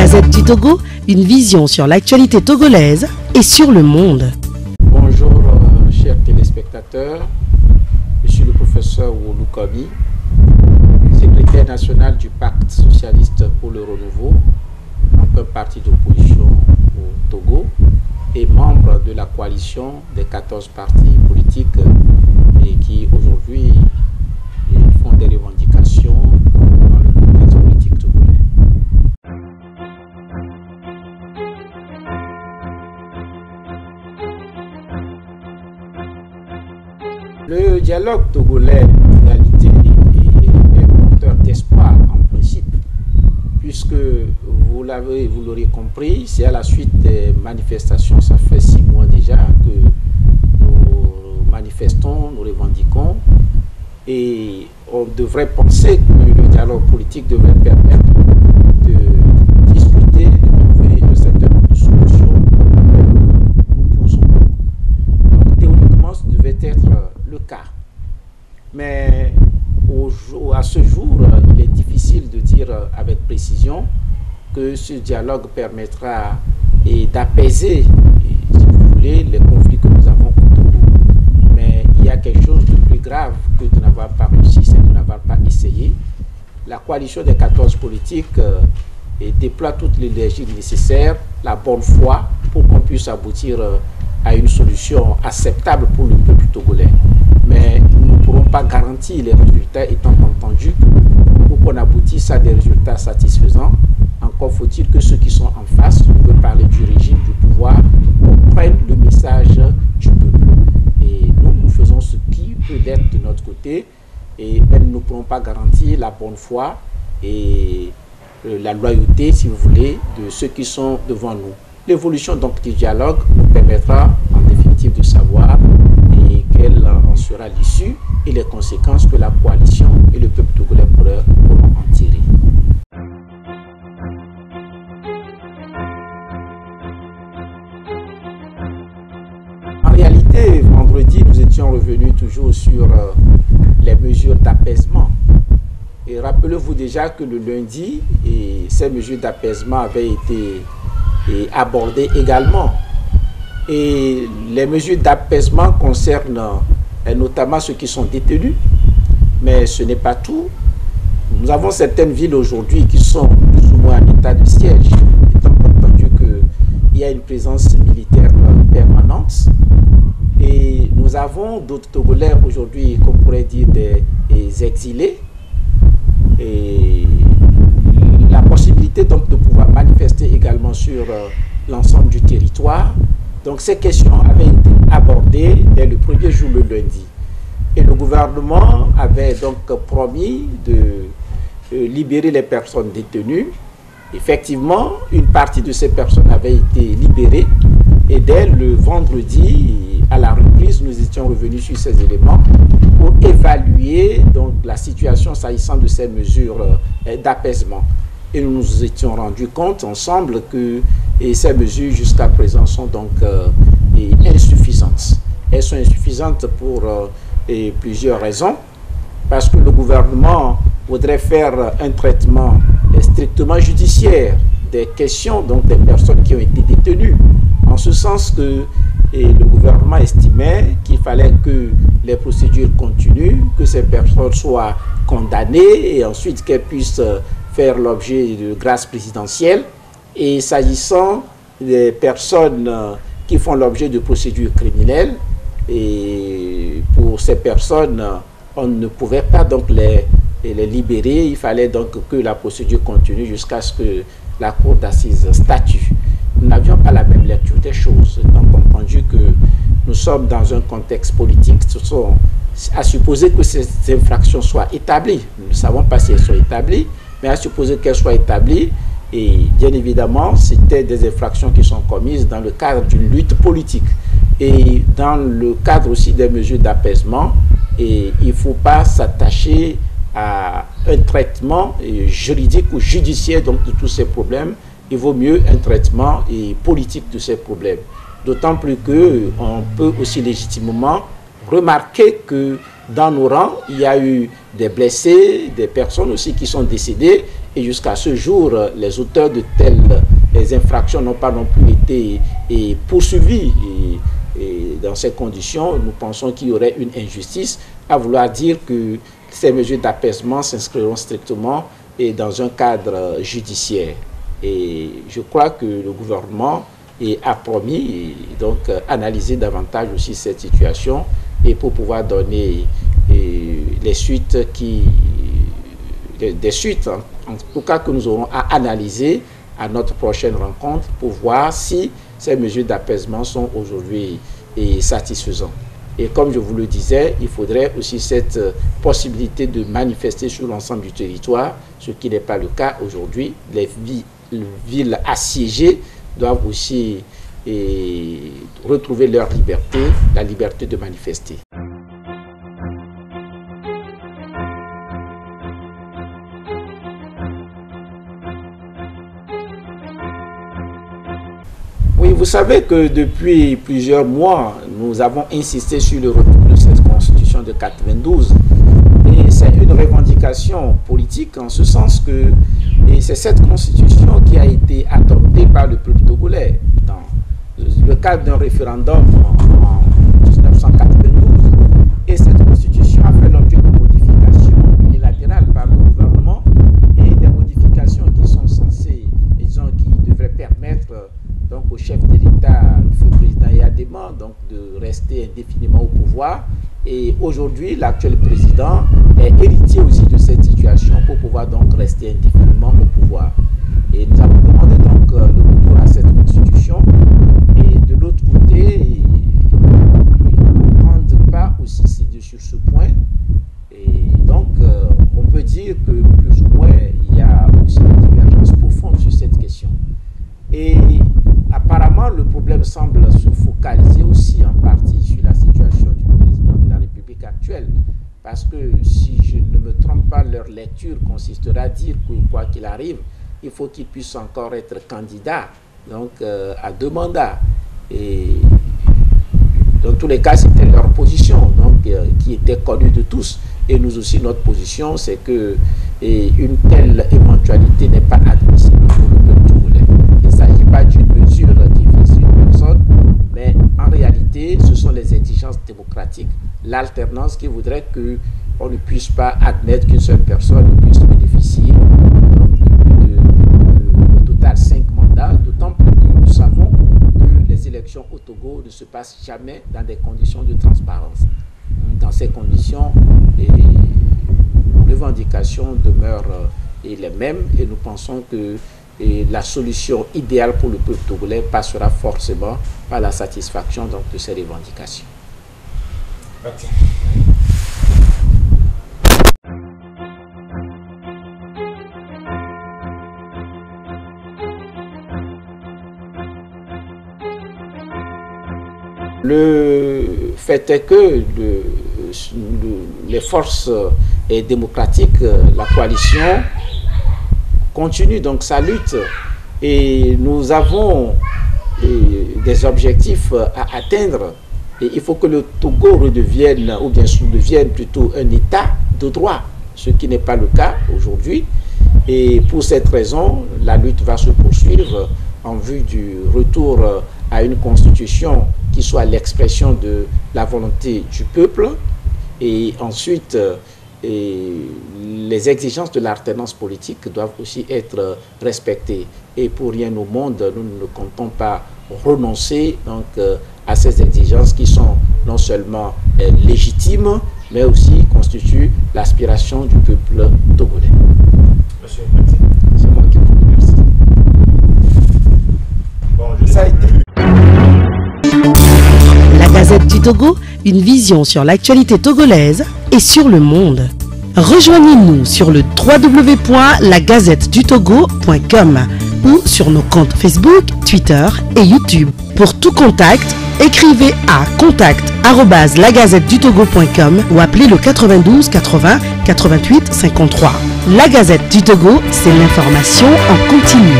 Gazette du Togo, une vision sur l'actualité togolaise et sur le monde. Bonjour chers téléspectateurs, je suis le professeur Wolu Komi, secrétaire national du Pacte socialiste pour le renouveau, un parti d'opposition au Togo et membre de la coalition des 14 partis politiques et qui aujourd'hui font des revendications dans le contexte politique togolais. Le dialogue togolais, en réalité, est porteur d'espoir en principe, puisque vous l'aurez compris, c'est à la suite des manifestations, ça fait 6 mois déjà que nous manifestons, nous revendiquons, et on devrait penser que le dialogue politique devrait permettre de discuter, de trouver un certain nombre de solutions que nous posons. Donc théoriquement, ce devait être le cas. Mais à ce jour, il est difficile de dire avec précision que ce dialogue permettra d'apaiser, si vous voulez, les conflits que nous avons au Togo. Mais il y a quelque chose de plus grave que de n'avoir pas réussi, c'est de n'avoir pas essayé. La coalition des 14 politiques déploie toute l'énergie nécessaire, la bonne foi, pour qu'on puisse aboutir à une solution acceptable pour le peuple togolais. Mais nous ne pourrons pas garantir les résultats, étant entendu que pour qu'on aboutisse à des résultats satisfaisants, encore faut-il que ceux qui sont en face, on veut parler du régime, du pouvoir, comprennent le message du peuple. Et nous faisons ce qui peut être de notre côté, mais nous ne pourrons pas garantir la bonne foi et la loyauté, si vous voulez, de ceux qui sont devant nous. L'évolution donc du dialogue nous permettra en définitive de savoir quelle en sera l'issue et les conséquences que la coalition et le peuple togolais pourront en tirer. En réalité, vendredi, nous étions revenus toujours sur les mesures d'apaisement. Et rappelez-vous déjà que le lundi, ces mesures d'apaisement avaient été abordées également. Et les mesures d'apaisement concernent notamment ceux qui sont détenus, mais ce n'est pas tout. Nous avons certaines villes aujourd'hui qui sont plus ou moins en état de siège, étant entendu qu'il y a une présence militaire permanente. Et nous avons d'autres Togolais aujourd'hui, qu'on pourrait dire des exilés. Et la possibilité donc de pouvoir manifester également sur l'ensemble du territoire. Donc ces questions avaient été abordées dès le premier jour, le lundi. Et le gouvernement avait donc promis de libérer les personnes détenues. Effectivement, une partie de ces personnes avait été libérée. Et dès le vendredi, à la reprise, nous étions revenus sur ces éléments pour évaluer donc, la situation s'agissant de ces mesures d'apaisement. Et nous nous étions rendus compte ensemble que ces mesures jusqu'à présent sont donc insuffisantes. Elles sont insuffisantes pour plusieurs raisons. Parce que le gouvernement voudrait faire un traitement strictement judiciaire des questions donc des personnes qui ont été détenues. En ce sens que le gouvernement estimait qu'il fallait que les procédures continuent, que ces personnes soient condamnées et ensuite qu'elles puissent faire l'objet de grâce présidentielle. Et s'agissant des personnes qui font l'objet de procédures criminelles, et pour ces personnes, on ne pouvait pas donc les libérer. Il fallait donc que la procédure continue jusqu'à ce que la cour d'assises statue. Nous n'avions pas la même lecture des choses, étant entendu que nous sommes dans un contexte politique. À supposer que ces infractions soient établies. Nous ne savons pas si elles sont établies, mais à supposer qu'elles soient établies, et bien évidemment, c'était des infractions qui sont commises dans le cadre d'une lutte politique et dans le cadre aussi des mesures d'apaisement. Et il ne faut pas s'attacher à un traitement juridique ou judiciaire donc, de tous ces problèmes. Il vaut mieux un traitement politique de ces problèmes. D'autant plus qu'on peut aussi légitimement remarquer que dans nos rangs, il y a eu des blessés, des personnes aussi qui sont décédées Et jusqu'à ce jour, les auteurs de telles infractions n'ont pas non plus été poursuivis. Et dans ces conditions, nous pensons qu'il y aurait une injustice à vouloir dire que ces mesures d'apaisement s'inscriront strictement dans un cadre judiciaire. Et je crois que le gouvernement a promis donc analyser davantage aussi cette situation et pour pouvoir donner des suites en tout cas que nous aurons à analyser à notre prochaine rencontre pour voir si ces mesures d'apaisement sont aujourd'hui satisfaisantes. Et comme je vous le disais, il faudrait aussi cette possibilité de manifester sur l'ensemble du territoire, ce qui n'est pas le cas aujourd'hui. Les villes assiégées doivent aussi retrouver leur liberté, la liberté de manifester. Oui, vous savez que depuis plusieurs mois, nous avons insisté sur le retour de cette constitution de 92. Et c'est une revendication politique en ce sens que c'est cette constitution qui a été adoptée par le peuple togolais dans le cadre d'un référendum en 1992. Et cette constitution a fait l'objet de modifications unilatérales par le gouvernement et des modifications qui sont censées, disons, qui devraient permettre donc au chef de l'État, le président Yadema, donc de rester indéfiniment au pouvoir. Et aujourd'hui, l'actuel président est héritier aussi de cette situation pour pouvoir donc rester indéfiniment au pouvoir. Et nous avons demandé donc le retour à cette constitution. Et de l'autre côté, ils ne prennent pas aussi sur ce point. Et donc, on peut dire que plus ou moins, il y a aussi une divergence profonde sur cette question. Et apparemment, le problème semble se focaliser aussi en partie sur la situation du président de la République actuelle. Parce que si je ne me trompe pas, leur lecture consistera à dire que quoi qu'il arrive, il faut qu'il puisse encore être candidat donc, à 2 mandats. Et dans tous les cas, c'était leur position donc, qui était connue de tous. Et nous aussi, notre position, c'est que une telle éventualité n'est pas admissible pour le peuple togolais. Il ne s'agit pas d'une mesure qui vise une personne, mais en réalité, ce sont les exigences démocratiques, l'alternance qui voudrait qu'on ne puisse pas admettre qu'une seule personne puisse bénéficier de total 5 mandats, d'autant plus que nous savons que les élections au Togo ne se passent jamais dans des conditions de transparence. Dans ces conditions, les revendications demeurent les mêmes et nous pensons que la solution idéale pour le peuple togolais passera forcément par la satisfaction donc, de ces revendications. Okay. Le fait est que les forces démocratiques, la coalition, continue donc sa lutte et nous avons des objectifs à atteindre. Et il faut que le Togo redevienne, ou bien devienne plutôt un État de droit, ce qui n'est pas le cas aujourd'hui. Et pour cette raison, la lutte va se poursuivre en vue du retour à une constitution qui soit l'expression de la volonté du peuple. Et ensuite, les exigences de l'alternance politique doivent aussi être respectées. Et pour rien au monde, nous ne comptons pas renoncer donc, à ces exigences qui sont non seulement légitimes, mais aussi constituent l'aspiration du peuple togolais. Monsieur, merci. C'est moi qui vous remercie. Bon, Ça a été. La Gazette du Togo, une vision sur l'actualité togolaise et sur le monde. Rejoignez-nous sur le www.lagazettedutogo.com ou sur nos comptes Facebook, Twitter et YouTube. Pour tout contact, écrivez à contact@lagazettedutogo.com ou appelez le 92 80 88 53. La Gazette du Togo, c'est l'information en continu.